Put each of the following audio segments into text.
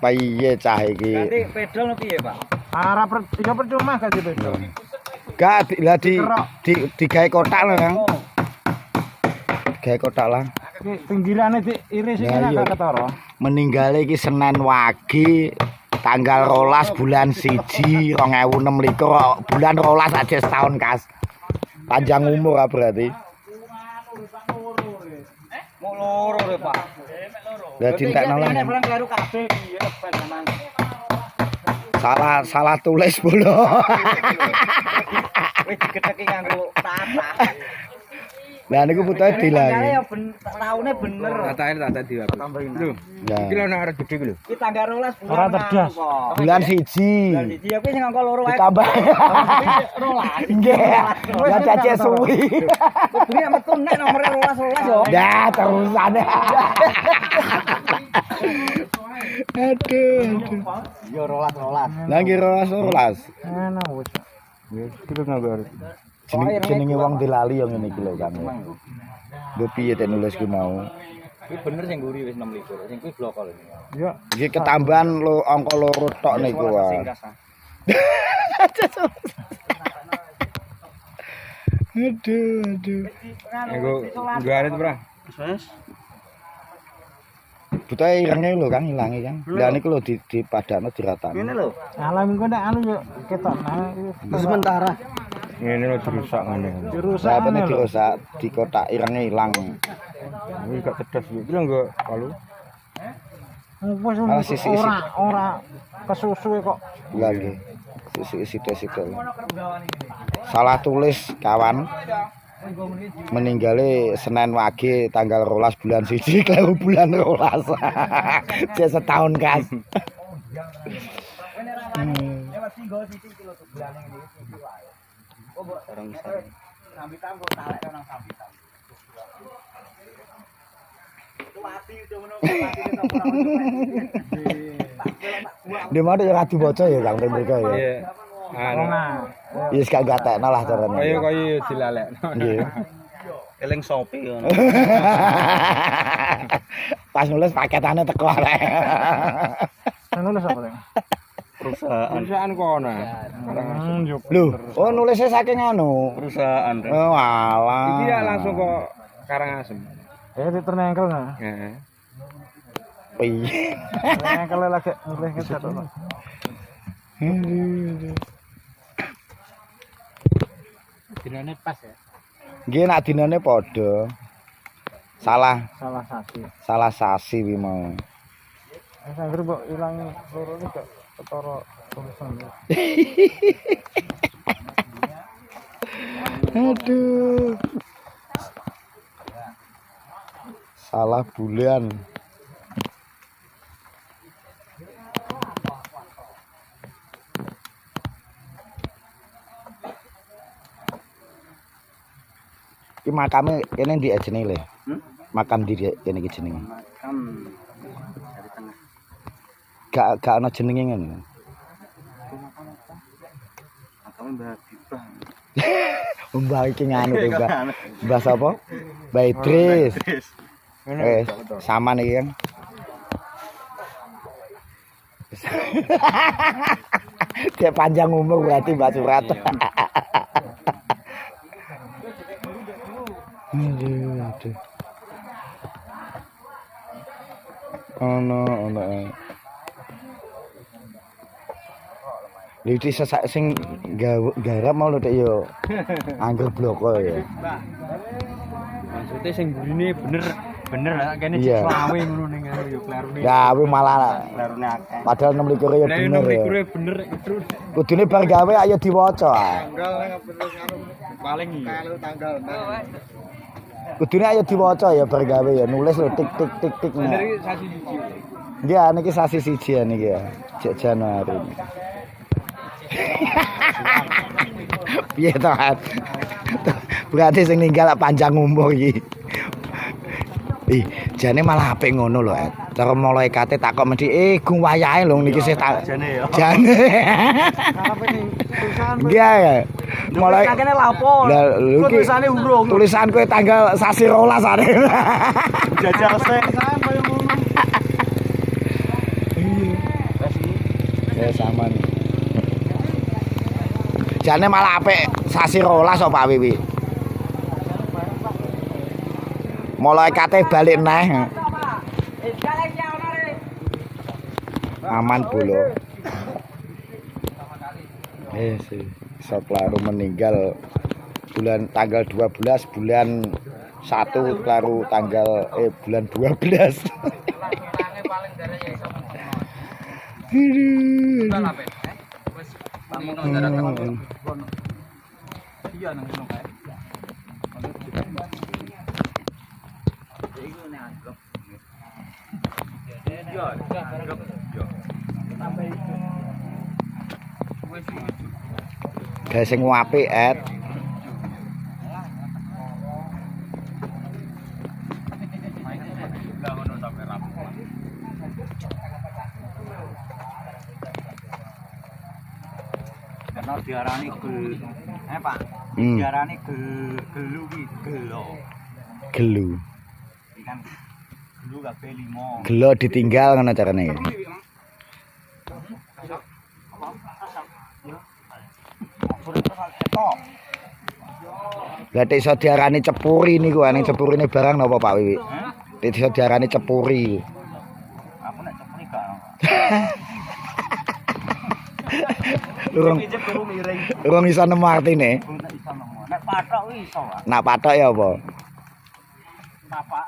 Piye cah iki? Nanti pedal piye, Pak? Arah ya percuma gak di pedal. Gak lah digawe kotak lho, Kang. Gawe kotak lah. Pinggirane diiris iki nek ketara. Meninggal iki Senin wagi tanggal 12 bulan 1 2026 bulan 12 aja setahun kas. Panjang umur berarti. Mau loro lho, Pak. Lah dintekno lah. Karo kabeh piye panjenengan. Salah tulis bolo. Wis digedheki kanggo tata. Lah niku putuhe dilangi. Taune bener. Tata diwakil. Lho. Iki lho nek arep gede iki lho. Iki tanggal 12 bulan. Ora cerdas. Bulan 1. Bulan 1 ya kuwi sing angka loro wae. Ditambah. 12. Nggih. Ya cece suwi. Kuwi metu nek nomere 12 yo. Dah terusane. Aduh. Yo 12. Lah nggih 12. Ana wis. Ya kita ngabar. Jenenge wong dilali yo ngene iki lho Kang. Lho piye tek nulis ki mau. Iki bener sing nguri wis 26. Sing kuwi bloko lho. Ya. Iki ketambahan lo angka loro tok niku wae. Aduh. Engko garet, Bro. Wes. Butuhe irenge lho Kang ilange Kang. Lah niku lho dipadakno diratani. Ngene lho. Alam iku nek anu yo ketokna. Sementara. Ngene lho dirusak ngene. Dirusak. Lah apa dirusak di kotak irenge ilang. Iki gak cerdas iki. Iki lho enggak palu. Wis Malah sisi ora kesusu kok. Lah nggih. Sithik-sithik. Salah tulis kawan. Meninggalnya Senin wage tanggal 12 bulan 1 kalau bulan 12. Cek setahun kas. Di mana ya rati bocah ya Kang mereka ya. Iya. Anu. Wis gak gatekno lah carane. Kaya dilalekno. Nggih. Eling sopi ngono. Pas nulis paketane teko arek. Nulis apa rek? Perusahaan kono. Lho, oh nulisnya saking anu. Perusahaan. Oh alah. Iki ya langsung kok Karangasem. Diternengkel nah. Heeh. Piye? Ternengkel lagi nulis ketokno. Dinane pas ya. Nggih nak dinane padha. Salah sasi wi mau. Sangger mbok ilang loro iki gak ketara tulisan. Aduh. Salah bulan. Iki makame kene ndi jenenge le? Makam ndi kene iki jenenge? Makam dari tengah. Gak ana jenenge ngono. Makam Mbah Bibah. Mbah iki nganu to, Mbah. Mbah sapa? Mbah Idris. Sama nih kan. Dia panjang umur berarti Mbak Surat. Aduh. Ono. Liti sesak sing garap mau lho Dik yo. Angger bloko ya. Maksudnya sing burine bener kene selawe ngono ning yo klerune. Ya kuwi malah Klerune akeh. padahal 26 ya bener ya. Bener Kudune bar gawe ayo diwaca. paling iya. Tanggal. Kudune ayo diwaca ya bar gawe ya nulis lho tik. Bener iki sasi siji. Nggih niki sasi siji niki ya. Cek Januari. Piye to? Berarti sing ninggal panjang umur iki. Ih, jane malah apik ngono lho, Ed. Cara malaikate takok mesti gung wayahe lho niki sih tak. Jane ya. Jane. Nggih ya. Mulai kene lapo. Lah Tulisane urung. Tulisan kowe tanggal sasi 12 are. Jajal sik. jane malah apik sasi rolas kok Pak Wiwi. Mulai kate balik neh. Aman bolo. Iso Klaru meninggal bulan tanggal 12 bulan 1 Klaru tanggal bulan 12. Guys sing apik et. Karena diarani gel. Pak. Diarani gelu ki gelo. Gelu. Ikan gelu kabeh 5. Gelo ditinggal ngono carane iki. Lah iso diarani cepuri niku ning cepurine barang napa Pak Wiwi? Iso diarani cepuri. Aku nek cepuri gak. Urung iso nemu artine. Nek pathok iso, Pak. Nak pathok ya apa?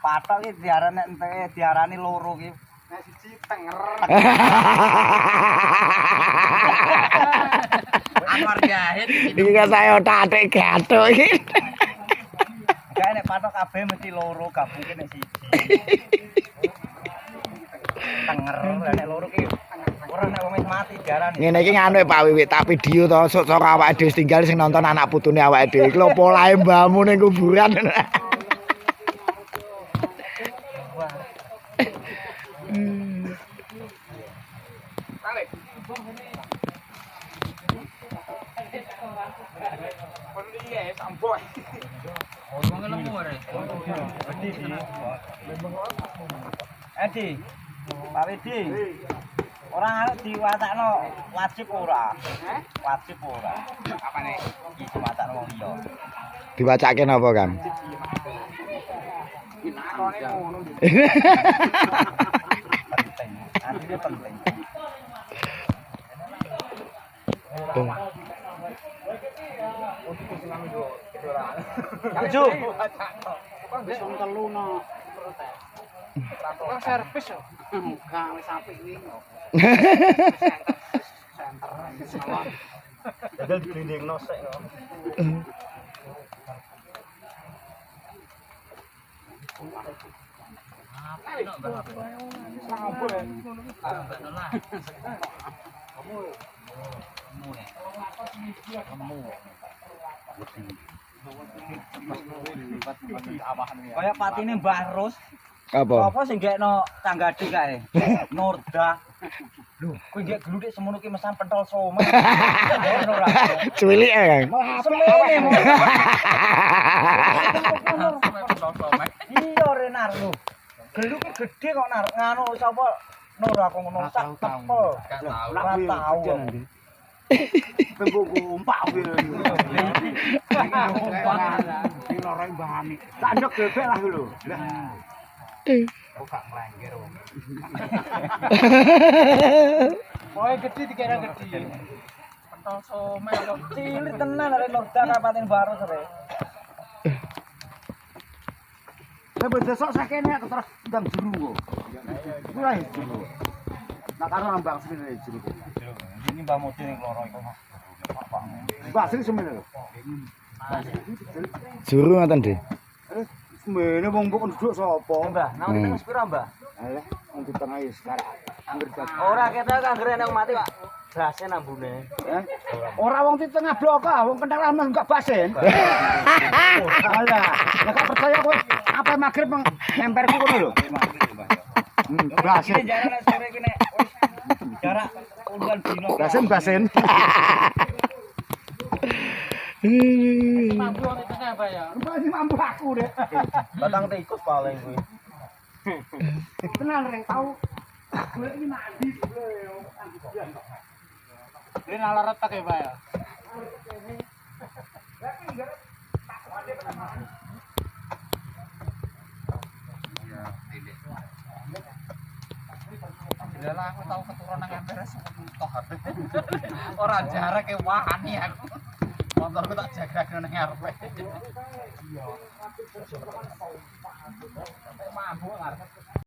Pathok iki diarani enteke diarani loro ki. Nek siji tenger. Anwar Jahid Iki kan saya otak-atik gathuk iki. Gak nek pathok kabeh mesti loro gabungke nek siji. Tenger nek loro ki ora nek wong wis mati diarani. Ngene iki nganu Pak Wiwi tak video to saka awake dhewe tinggal sing nonton anak putune awake dhewe. Iki lho polahe mbahmu ning kuburan. Edi, Pak Widi. Orang arep diwatakno wajib ora? Wajib ora? Apane? Iki diwatakno wong liya. Diwacake napa, Kang? Artinya penting. Kaju. Wis wong telu no. Servis yo. Enggak wis apik iki. Center. Dadal dilindingno sik kok. Kayak patine Mbah Rus. Apa? Apa sing gekno tanggade kae? Norda. Lho, kowe nggek gluthik semono ki mesan pentol somai. Ora. Cuwilike, Kang. Semene. Iya Renar lho. Geluke gedhe kok nar nganu sapa Nur aku ngono sak tepel. Ora tau. Tembok umpak kuwi. Iki loro mbahane. Tak ndek bebek lah lho. Kok gak nglangger wong. Pokoke gedhe dikira gedhe. Pentol somai kok cilik tenan arek Norda kapaten baru sere. Lah besok sakene terus ndang jero kok. Kuwi lah jero. Nak karo ambang semene jero. Ini Mbah Mudi ning loro iku. Mbah sing semene lho. Juru ngoten, Dik. Semene wong mbok nduk sapa? Mbah, nang tengah sepira, Mbah? Alah, nang di tengah ya sekarang. Ora ketok kanggere nang mati, Pak. Basen ambune. Ora wong di tengah blok, wong kendaraan mah enggak basen. Alah, nek gak percaya kowe apa magrib ngemperku ngono lho. Basen. Jarak sore ki nek wis jarak puluhan dino. Basen. Mampu wong di tengah apa ya? Rupane mampu aku, Dek. Batang tikus paling kuwi. Tenan reng tau. Golek iki mandi. Ini nalar retak ya, Pak ya. Lah aku tau keturunan nang MPRS motor. Ora jarak ke wahani aku. Motorku tak jaga nang ngarepe. Iya. Mabuk ngarep.